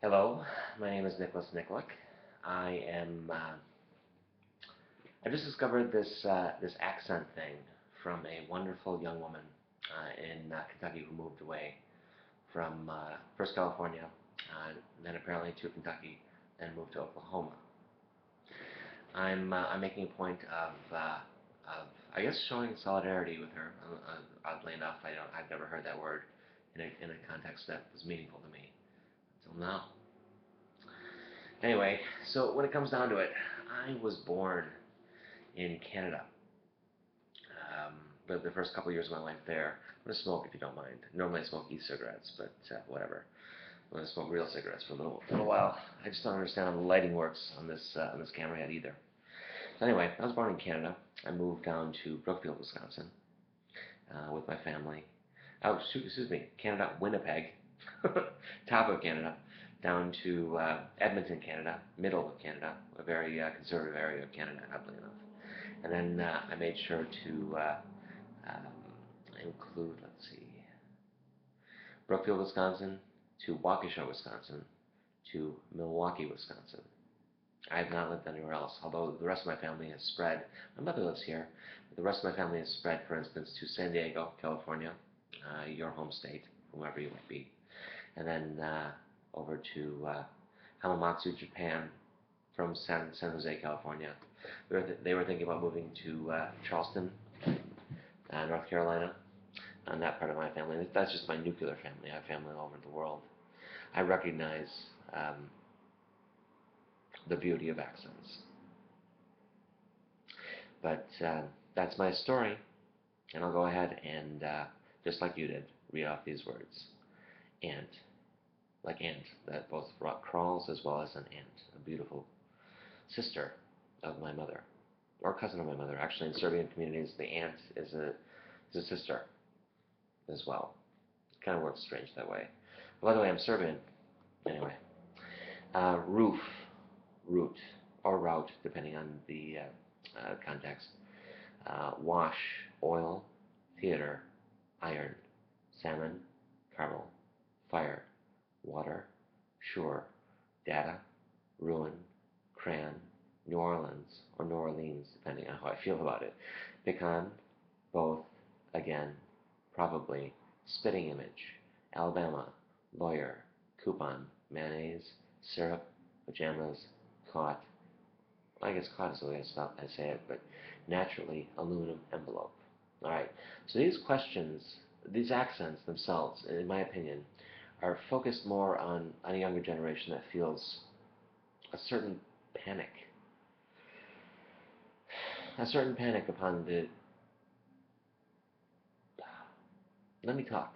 Hello, my name is Nicholas Nikolic. I am. I just discovered this accent thing from a wonderful young woman in Kentucky who moved away from first California, then apparently to Kentucky, then moved to Oklahoma. I'm making a point of I guess showing solidarity with her. Oddly enough, I've never heard that word in a context that was meaningful to me until now. Anyway, so when it comes down to it, I was born in Canada. Lived the first couple of years of my life there. I'm gonna smoke if you don't mind. Normally I smoke e-cigarettes, but whatever. I'm gonna smoke real cigarettes for a little while. I just don't understand how the lighting works on this camera yet either. So anyway, I was born in Canada. I moved down to Brookfield, Wisconsin, with my family. Oh, excuse me, Canada, Winnipeg, top of Canada, down to Edmonton, Canada, middle of Canada, a very conservative area of Canada, oddly enough. And then I made sure to include, let's see, Brookfield, Wisconsin, to Waukesha, Wisconsin, to Milwaukee, Wisconsin. I have not lived anywhere else, although the rest of my family has spread. My mother lives here, but the rest of my family has spread, for instance, to San Diego, California, your home state, whomever you might be, and then over to Hamamatsu, Japan, from San Jose, California. They were thinking about moving to Charleston, North Carolina, on that part of my family. That's just my nuclear family. I have family all over the world. I recognize the beauty of accents. But that's my story, and I'll go ahead and, just like you did, read off these words. Ant, like ant, that both crawls as well as an ant, a beautiful sister of my mother, or cousin of my mother. Actually, in Serbian communities, the ant is a sister as well. It kind of works strange that way. By the way, I'm Serbian. Anyway, roof, root, or route, depending on the context. Wash, oil, theater, iron, salmon, caramel, fire, water, shore, data, ruin, crayon, New Orleans, or New Orleans, depending on how I feel about it. Pecan, both, again, probably, spitting image, Alabama, lawyer, coupon, mayonnaise, syrup, pajamas, caught. I guess caught is the way I say it, but naturally, aluminum envelope. All right. So these questions, these accents themselves, in my opinion, are focused more on a younger generation that feels a certain panic, upon the. Let me talk.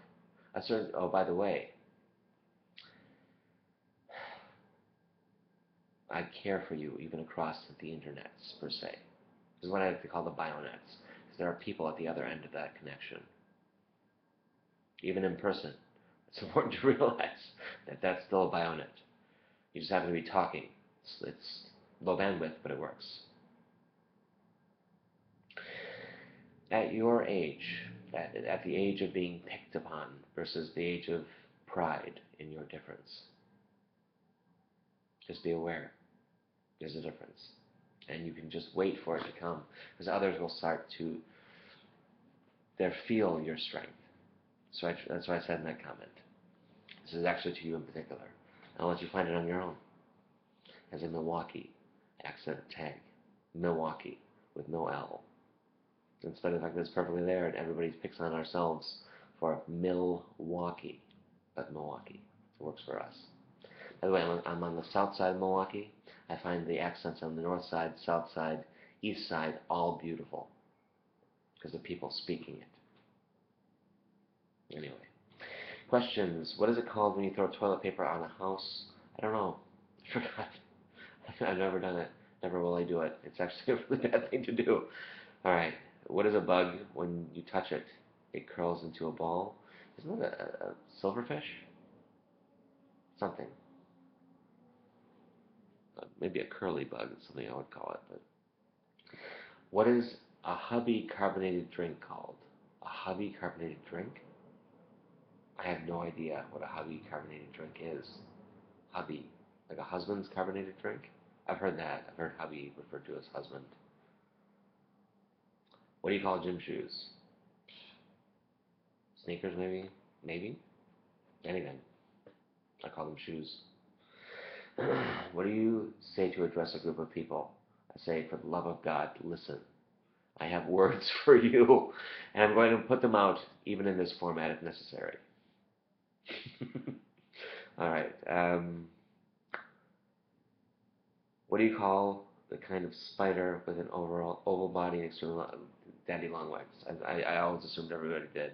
A certain. Oh, by the way, I care for you even across the internets per se. This is what I like to call the bionets, because there are people at the other end of that connection, even in person. It's important to realize that that's still a bionet. You just happen to be talking. It's low bandwidth, but it works. At your age, at the age of being picked upon versus the age of pride in your difference, just be aware there's a difference. And you can just wait for it to come, because others will start to feel your strength. So that's what I said in that comment. This is actually to you in particular. I'll let you find it on your own. As a Milwaukee accent tag. Milwaukee with no L. In spite of the fact that it's perfectly there and everybody picks on ourselves for Milwaukee. But Milwaukee. It works for us. By the way, I'm on the south side of Milwaukee. I find the accents on the north side, south side, east side all beautiful because of people speaking it. Anyway. Questions. What is it called when you throw toilet paper on a house? I don't know. I forgot. I've never done it. Never will I do it. It's actually a really bad thing to do. All right. What is a bug? When you touch it, it curls into a ball. Isn't that a silverfish? Something. Maybe a curly bug is something I would call it. But what is a hubby carbonated drink called? A hubby carbonated drink? I have no idea what a hubby carbonated drink is. Hubby, like a husband's carbonated drink. I've heard that. I've heard hubby referred to as husband. What do you call gym shoes? Sneakers, maybe? Maybe? Anything. I call them shoes. What do you say to address a group of people? I say, for the love of God, listen. I have words for you, and I'm going to put them out even in this format if necessary. All right. What do you call the kind of spider with an overall oval body and extremely daddy long legs? I always assumed everybody did.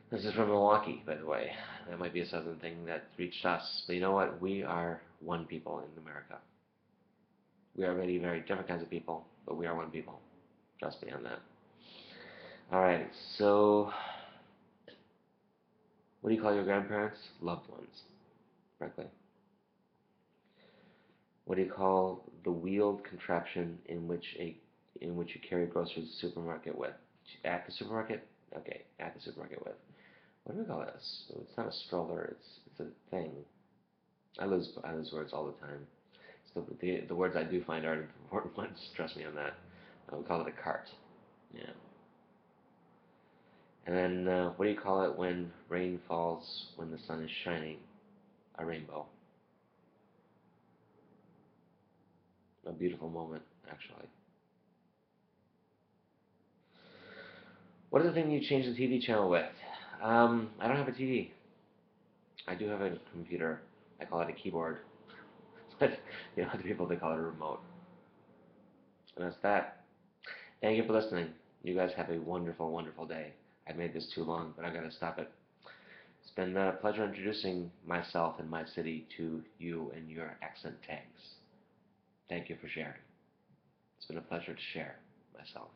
This is from Milwaukee, by the way. That might be a southern thing that reached us. But you know what? We are one people in America. We are many very different kinds of people, but we are one people. Trust me on that. All right. So, what do you call your grandparents? Loved ones, correctly. What do you call the wheeled contraption in which you carry groceries to the supermarket with? At the supermarket? Okay, at the supermarket with. What do we call this? It's not a stroller. It's a thing. I lose words all the time. So the words I do find are the important ones. Trust me on that. We call it a cart. Yeah. And then what do you call it when rain falls when the sun is shining? A rainbow. A beautiful moment, actually. What is the thing you change the TV channel with? I don't have a TV. I do have a computer. I call it a keyboard. But other people they call it a remote. And that's that. Thank you for listening. You guys have a wonderful, wonderful day. I made this too long, but I'm gonna stop it. It's been a pleasure introducing myself and my city to you and your accent tags. Thank you for sharing. It's been a pleasure to share myself.